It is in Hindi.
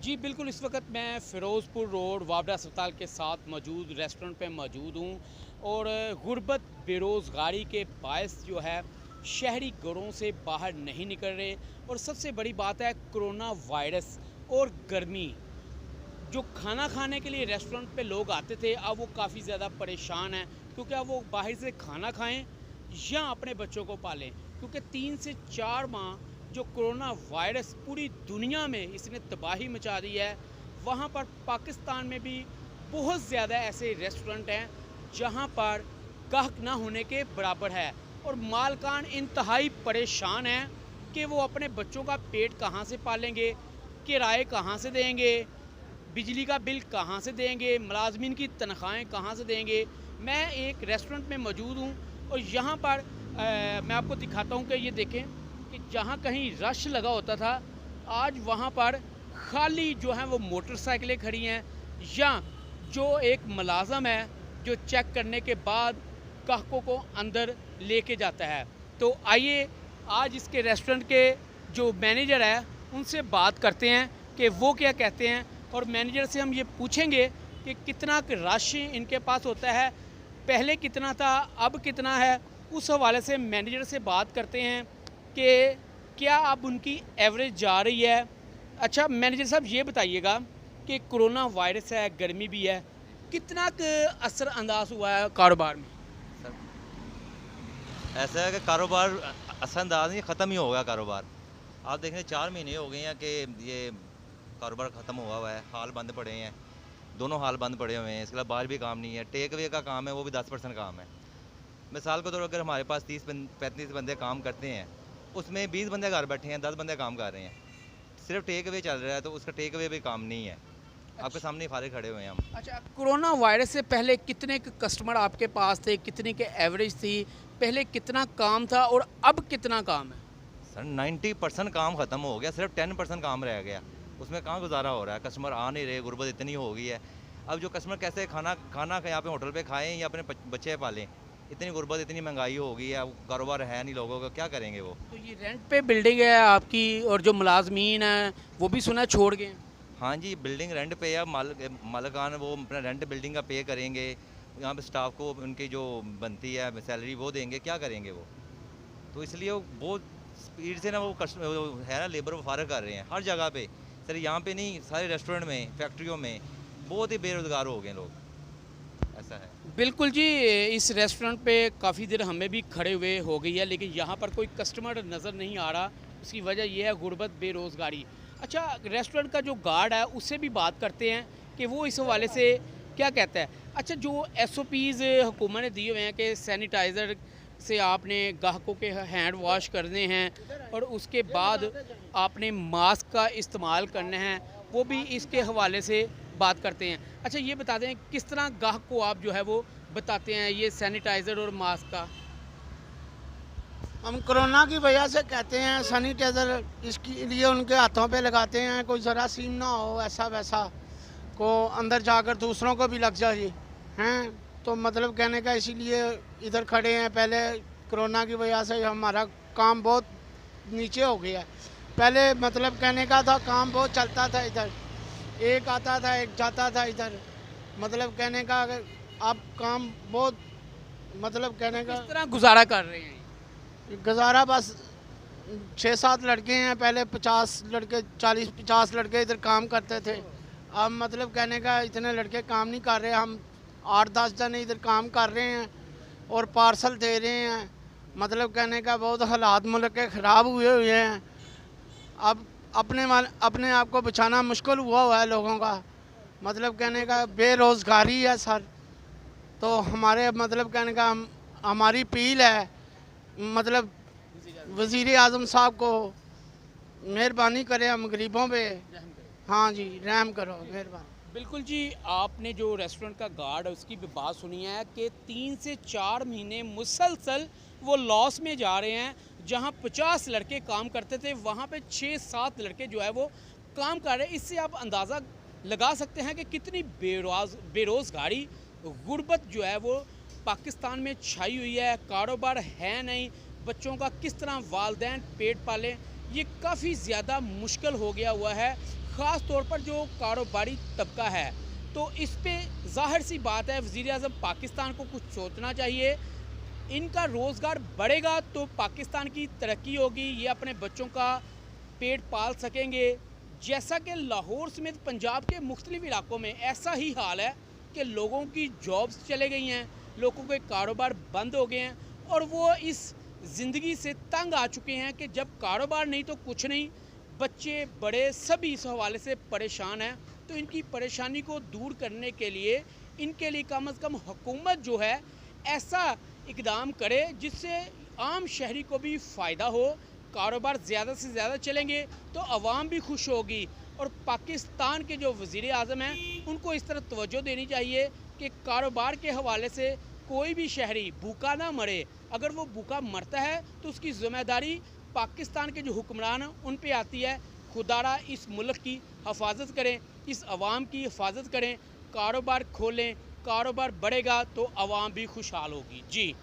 जी बिल्कुल, इस वक्त मैं फ़िरोज़पुर रोड वावड़ा अस्पताल के साथ मौजूद रेस्टोरेंट पे मौजूद हूँ और गुर्बत बेरोज़गारी के बायस जो है शहरी घरों से बाहर नहीं निकल रहे। और सबसे बड़ी बात है कोरोना वायरस और गर्मी। जो खाना खाने के लिए रेस्टोरेंट पे लोग आते थे, अब वो काफ़ी ज़्यादा परेशान हैं, क्योंकि अब वो बाहर से खाना खाएं या अपने बच्चों को पालें, क्योंकि 3 से 4 माह जो कोरोना वायरस पूरी दुनिया में इसने तबाही मचा दी है। वहाँ पर पाकिस्तान में भी बहुत ज़्यादा ऐसे रेस्टोरेंट हैं जहाँ पर गाहक ना होने के बराबर है और मालकान इंतहाई परेशान हैं कि वो अपने बच्चों का पेट कहाँ से पालेंगे, किराए कहाँ से देंगे, बिजली का बिल कहाँ से देंगे, मुलाजमीन की तनख्वाहें कहाँ से देंगे। मैं एक रेस्टोरेंट में मौजूद हूँ और यहाँ पर मैं आपको दिखाता हूँ कि ये देखें कि जहाँ कहीं रश लगा होता था, आज वहाँ पर खाली जो है वो मोटरसाइकिलें खड़ी हैं, या जो एक मुलाजम है जो चेक करने के बाद ग्राहकों को अंदर लेके जाता है। तो आइए आज इसके रेस्टोरेंट के जो मैनेजर है उनसे बात करते हैं कि वो क्या कहते हैं, और मैनेजर से हम ये पूछेंगे कि कितना रश इनके पास होता है, पहले कितना था अब कितना है। उस हवाले से मैनेजर से बात करते हैं कि क्या अब उनकी एवरेज जा रही है। अच्छा मैनेजर साहब, ये बताइएगा कि कोरोना वायरस है, गर्मी भी है, कितना असरअंदाज हुआ है कारोबार में? सर, ऐसा है कि कारोबार असरअंदाज नहीं, ख़त्म ही हो गया कारोबार। आप देख रहे हैं 4 महीने हो गए हैं कि ये कारोबार ख़त्म हुआ है, हाल बंद पड़े हैं, दोनों हाल बंद पड़े हुए हैं। इसके अलावा बाहर भी काम नहीं है, टेक अवे का काम है वो भी 10% काम है। मिसाल के तौर पर अगर हमारे पास 30-35 बंदे काम करते हैं, उसमें 20 बंदे घर बैठे हैं, 10 बंदे काम कर रहे हैं। सिर्फ टेक अवे चल रहा है तो उसका टेक अवे भी काम नहीं है। आपके सामने फारे खड़े हुए हैं हम। अच्छा, कोरोना वायरस से पहले कितने कस्टमर आपके पास थे, कितने के एवरेज थी, पहले कितना काम था और अब कितना काम है? सर 90% काम ख़त्म हो गया, सिर्फ 10% काम रह गया। उसमें कहाँ गुजारा हो रहा है, कस्टमर आ नहीं रहे, गुर्बत इतनी हो गई है। अब जो कस्टमर कैसे खाना यहाँ पे होटल पे खाएं या अपने बच्चे पालें, इतनी गुर्बत, इतनी महंगाई हो गई है, अब कारोबार है नहीं लोगों का, क्या करेंगे वो। तो ये रेंट पे बिल्डिंग है आपकी, और जो मुलाजमीन है वो भी सुना छोड़ गए? हाँ जी, बिल्डिंग रेंट पे है, मालिकान वो अपना रेंट बिल्डिंग का पे करेंगे, यहाँ पे स्टाफ को उनकी जो बनती है सैलरी वो देंगे, क्या करेंगे वो। तो इसलिए वो बहुत स्पीड से ना वो है ना, लेबर वो फारग कर रहे हैं हर जगह पे। सर यहाँ पे नहीं, सारे रेस्टोरेंट में, फैक्ट्रियों में बहुत ही बेरोज़गार हो गए लोग, ऐसा है। बिल्कुल जी, इस रेस्टोरेंट पे काफ़ी देर हमें भी खड़े हुए हो गई है, लेकिन यहाँ पर कोई कस्टमर नज़र नहीं आ रहा। उसकी वजह यह है गुर्बत, बेरोज़गारी। अच्छा, रेस्टोरेंट का जो गार्ड है उससे भी बात करते हैं कि वो इस हवाले से क्या कहता है। अच्छा, जो SOPs हुकूमत ने दिए हुए हैं कि सैनिटाइज़र से आपने ग्राहकों के हैंड वॉश करने हैं और उसके बाद आपने मास्क का इस्तेमाल करना है, वो भी इसके हवाले से बात करते हैं। अच्छा ये बता दें किस तरह ग्राहक को आप जो है वो बताते हैं ये सैनिटाइज़र और मास्क का? हम कोरोना की वजह से कहते हैं सैनिटाइज़र इसके लिए उनके हाथों पे लगाते हैं, कोई जरासीम ना हो, ऐसा वैसा को अंदर जाकर दूसरों को भी लग जाए हैं। तो मतलब कहने का इसीलिए इधर खड़े हैं। पहले कोरोना की वजह से हमारा काम बहुत नीचे हो गया है। पहले मतलब कहने का था काम बहुत चलता था, इधर एक आता था एक जाता था इधर, मतलब कहने का अब काम बहुत मतलब कहने का किस तरह गुजारा कर रहे हैं? गुजारा बस 6-7 लड़के हैं, पहले 50 लड़के 40-50 लड़के इधर काम करते थे। अब मतलब कहने का इतने लड़के काम नहीं कर रहे, हम 8-10 जने इधर काम कर रहे हैं और पार्सल दे रहे हैं। मतलब कहने का बहुत हालात मुल्क के ख़राब हुए हैं। अब अपने आप को बचाना मुश्किल हुआ है लोगों का। मतलब कहने का बेरोज़गारी है सर। तो हमारे मतलब कहने का हमारी अपील है मतलब वज़ीर आज़म साहब को, मेहरबानी करें हम गरीबों पे। हाँ जी, रहम करो, मेहरबानी। बिल्कुल जी, आपने जो रेस्टोरेंट का गार्ड है उसकी भी बात सुनी है कि 3 से 4 महीने मुसलसल वो लॉस में जा रहे हैं। जहां 50 लड़के काम करते थे वहां पे 6-7 लड़के जो है वो काम कर रहे हैं। इससे आप अंदाज़ा लगा सकते हैं कि कितनी बेरोज़गारी, गुर्बत जो है वो पाकिस्तान में छाई हुई है। कारोबार है नहीं, बच्चों का किस तरह वालदैन पेट पालें, ये काफ़ी ज़्यादा मुश्किल हो गया हुआ है। ख़ास तौर पर जो कारोबारी तबका है, तो इस पे ज़ाहिर सी बात है वज़ीर-ए-आज़म पाकिस्तान को कुछ सोचना चाहिए। इनका रोज़गार बढ़ेगा तो पाकिस्तान की तरक्की होगी, ये अपने बच्चों का पेट पाल सकेंगे। जैसा कि लाहौर समेत पंजाब के मुख्तलिफ इलाकों में ऐसा ही हाल है कि लोगों की जॉब्स चले गई हैं, लोगों के कारोबार बंद हो गए हैं और वो इस ज़िंदगी से तंग आ चुके हैं कि जब कारोबार नहीं तो कुछ नहीं। बच्चे बड़े सभी इस हवाले से परेशान हैं। तो इनकी परेशानी को दूर करने के लिए इनके लिए कम अज़ कम हुकूमत जो है ऐसा इकदाम करे जिससे आम शहरी को भी फ़ायदा हो, कारोबार ज़्यादा से ज़्यादा चलेंगे तो आवाम भी खुश होगी। और पाकिस्तान के जो वज़ीर-ए-आज़म हैं उनको इस तरफ तवज्जो देनी चाहिए कि कारोबार के हवाले से कोई भी शहरी भूखा ना मरे। अगर वो भूखा मरता है तो उसकी ज़िम्मेदारी पाकिस्तान के जो हुक्मरान हैं उन पे आती है। खुदारा इस मुल्क की हिफाजत करें, इस आवाम की हिफाजत करें, कारोबार खोलें, कारोबार बढ़ेगा तो आवाम भी खुशहाल होगी। जी।